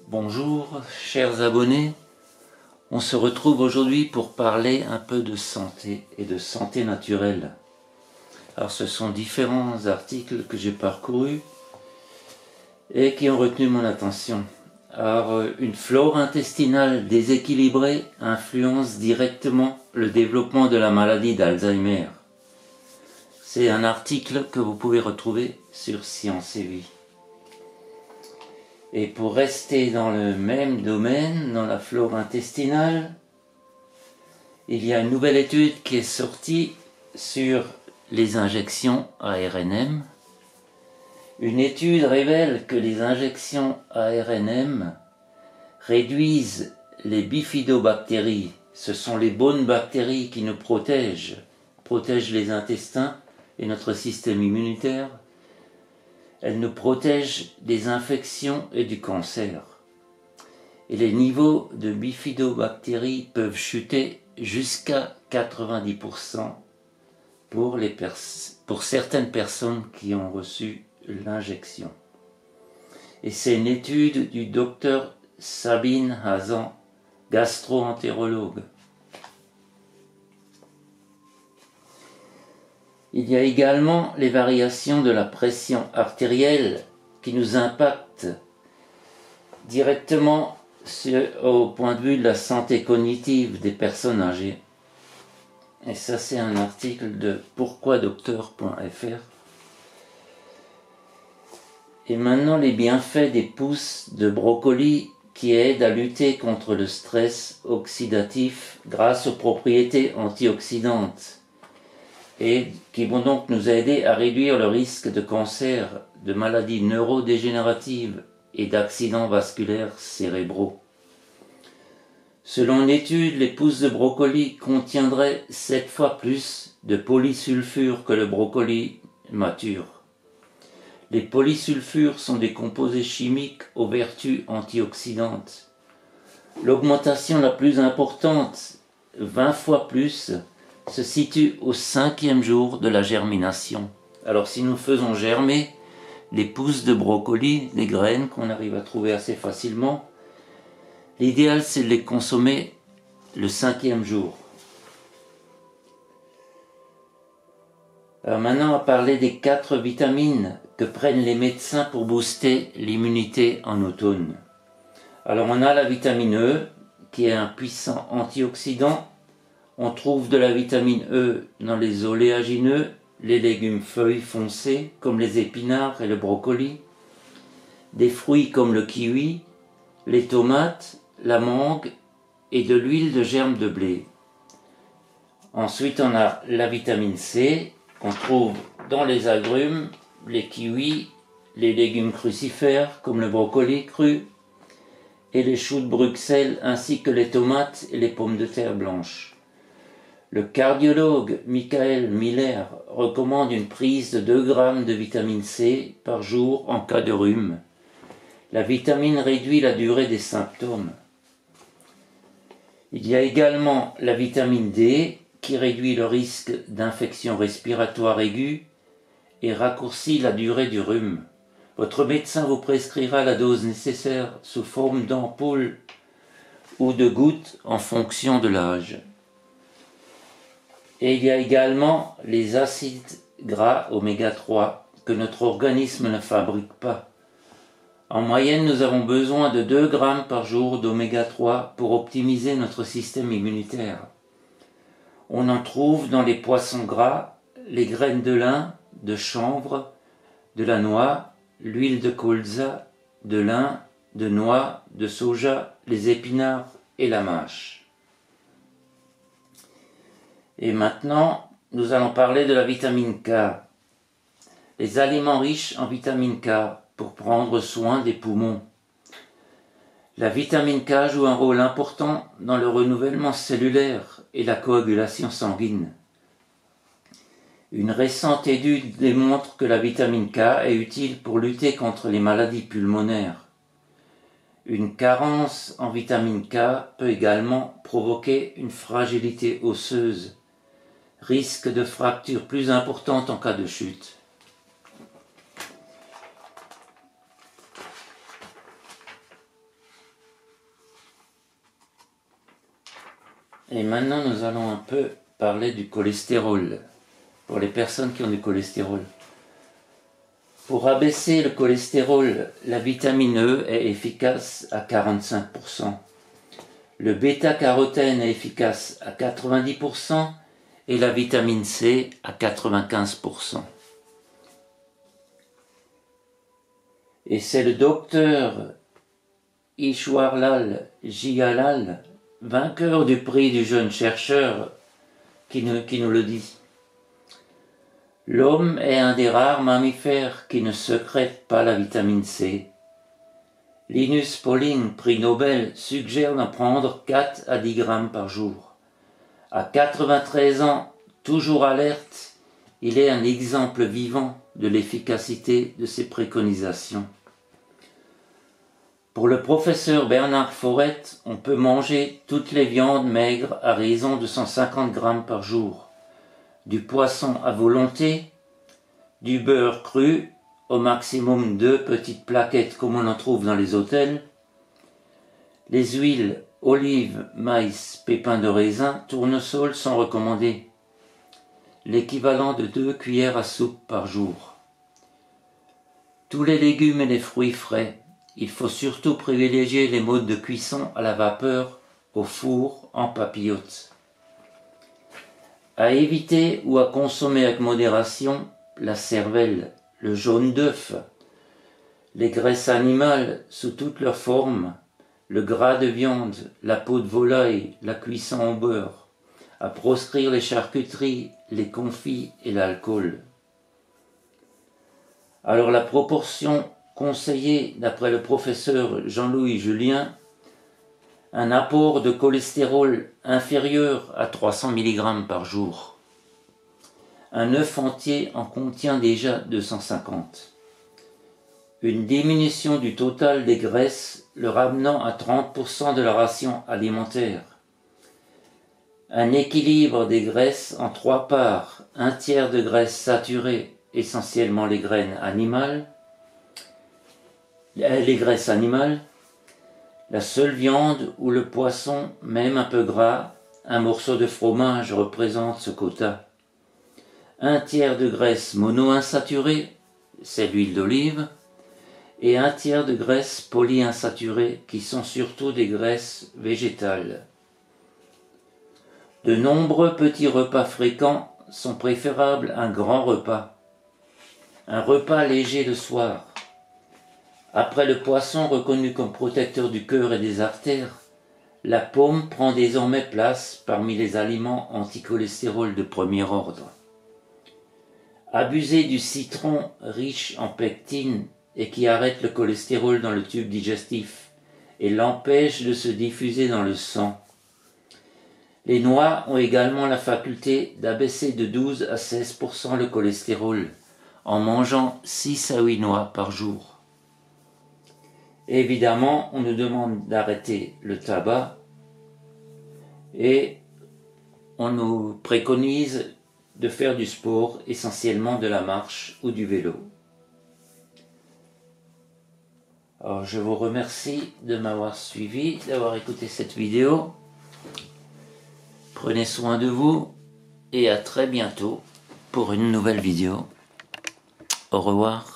Bonjour, chers abonnés. On se retrouve aujourd'hui pour parler un peu de santé et de santé naturelle. Alors ce sont différents articles que j'ai parcourus et qui ont retenu mon attention. Alors une flore intestinale déséquilibrée influence directement le développement de la maladie d'Alzheimer. C'est un article que vous pouvez retrouver sur Science et Vie. Et pour rester dans le même domaine, dans la flore intestinale, il y a une nouvelle étude qui est sortie sur les injections ARNM. Une étude révèle que les injections ARNM réduisent les bifidobactéries. Ce sont les bonnes bactéries qui nous protègent les intestins et notre système immunitaire. Elles nous protègent des infections et du cancer. Et les niveaux de bifidobactéries peuvent chuter jusqu'à 90% pour certaines personnes qui ont reçu l'injection. Et c'est une étude du docteur Sabine Hazan, gastro-entérologue. Il y a également les variations de la pression artérielle qui nous impactent directement au point de vue de la santé cognitive des personnes âgées. Et ça, c'est un article de pourquoidocteur.fr. Et maintenant, les bienfaits des pousses de brocoli qui aident à lutter contre le stress oxydatif grâce aux propriétés antioxydantes et qui vont donc nous aider à réduire le risque de cancer, de maladies neurodégénératives et d'accidents vasculaires cérébraux. Selon une étude, les pousses de brocoli contiendraient 7 fois plus de polysulfure que le brocoli mature. Les polysulfures sont des composés chimiques aux vertus antioxydantes. L'augmentation la plus importante, 20 fois plus, se situe au 5e jour de la germination. Alors si nous faisons germer les pousses de brocoli, les graines qu'on arrive à trouver assez facilement, l'idéal c'est de les consommer le 5e jour. Alors maintenant on va parler des 4 vitamines que prennent les médecins pour booster l'immunité en automne. Alors on a la vitamine E qui est un puissant antioxydant. On trouve de la vitamine E dans les oléagineux, les légumes feuilles foncées comme les épinards et le brocoli, des fruits comme le kiwi, les tomates, la mangue et de l'huile de germe de blé. Ensuite on a la vitamine C qu'on trouve dans les agrumes, les kiwis, les légumes crucifères comme le brocoli cru et les choux de Bruxelles ainsi que les tomates et les pommes de terre blanches. Le cardiologue Michael Miller recommande une prise de 2 grammes de vitamine C par jour en cas de rhume. La vitamine réduit la durée des symptômes. Il y a également la vitamine D qui réduit le risque d'infection respiratoire aiguë et raccourcit la durée du rhume. Votre médecin vous prescrira la dose nécessaire sous forme d'ampoules ou de gouttes en fonction de l'âge. Et il y a également les acides gras oméga 3 que notre organisme ne fabrique pas. En moyenne, nous avons besoin de 2 grammes par jour d'oméga 3 pour optimiser notre système immunitaire. On en trouve dans les poissons gras, les graines de lin, de chanvre, de la noix, l'huile de colza, de lin, de noix, de soja, les épinards et la mâche. Et maintenant, nous allons parler de la vitamine K. Les aliments riches en vitamine K pour prendre soin des poumons. La vitamine K joue un rôle important dans le renouvellement cellulaire et la coagulation sanguine. Une récente étude démontre que la vitamine K est utile pour lutter contre les maladies pulmonaires. Une carence en vitamine K peut également provoquer une fragilité osseuse, risque de fracture plus importante en cas de chute. Et maintenant nous allons un peu parler du cholestérol, pour les personnes qui ont du cholestérol. Pour abaisser le cholestérol, la vitamine E est efficace à 45%. Le bêta-carotène est efficace à 90% et la vitamine C à 95%. Et c'est le docteur Ishwarlal Jialal, vainqueur du prix du jeune chercheur, qui nous le dit. L'homme est un des rares mammifères qui ne sécrète pas la vitamine C. Linus Pauling, prix Nobel, suggère d'en prendre 4 à 10 grammes par jour. À 93 ans, toujours alerte, il est un exemple vivant de l'efficacité de ses préconisations. Pour le professeur Bernard Forret, on peut manger toutes les viandes maigres à raison de 150 grammes par jour, du poisson à volonté, du beurre cru, au maximum 2 petites plaquettes comme on en trouve dans les hôtels, les huiles, olives, maïs, pépins de raisin, tournesol sont recommandés, l'équivalent de 2 cuillères à soupe par jour. Tous les légumes et les fruits frais, il faut surtout privilégier les modes de cuisson à la vapeur, au four, en papillote. À éviter ou à consommer avec modération la cervelle, le jaune d'œuf, les graisses animales sous toutes leurs formes, le gras de viande, la peau de volaille, la cuisson au beurre, à proscrire les charcuteries, les confits et l'alcool. Alors la proportion conseillée d'après le professeur Jean-Louis Julien, un apport de cholestérol inférieur à 300 mg par jour. Un œuf entier en contient déjà 250. Une diminution du total des graisses, le ramenant à 30% de la ration alimentaire. Un équilibre des graisses en 3 parts, un tiers de graisses saturées, essentiellement les graisses animales, la seule viande ou le poisson, même un peu gras, un morceau de fromage représente ce quota. Un tiers de graisse monoinsaturée, c'est l'huile d'olive, et un tiers de graisses polyinsaturées, qui sont surtout des graisses végétales. De nombreux petits repas fréquents sont préférables à un grand repas. Un repas léger le soir. Après le poisson reconnu comme protecteur du cœur et des artères, la pomme prend désormais place parmi les aliments anticholestérol de premier ordre. Abuser du citron riche en pectine et qui arrête le cholestérol dans le tube digestif et l'empêche de se diffuser dans le sang. Les noix ont également la faculté d'abaisser de 12 à 16% le cholestérol en mangeant 6 à 8 noix par jour. Et évidemment, on nous demande d'arrêter le tabac et on nous préconise de faire du sport, essentiellement de la marche ou du vélo. Alors je vous remercie de m'avoir suivi, d'avoir écouté cette vidéo. Prenez soin de vous et à très bientôt pour une nouvelle vidéo. Au revoir.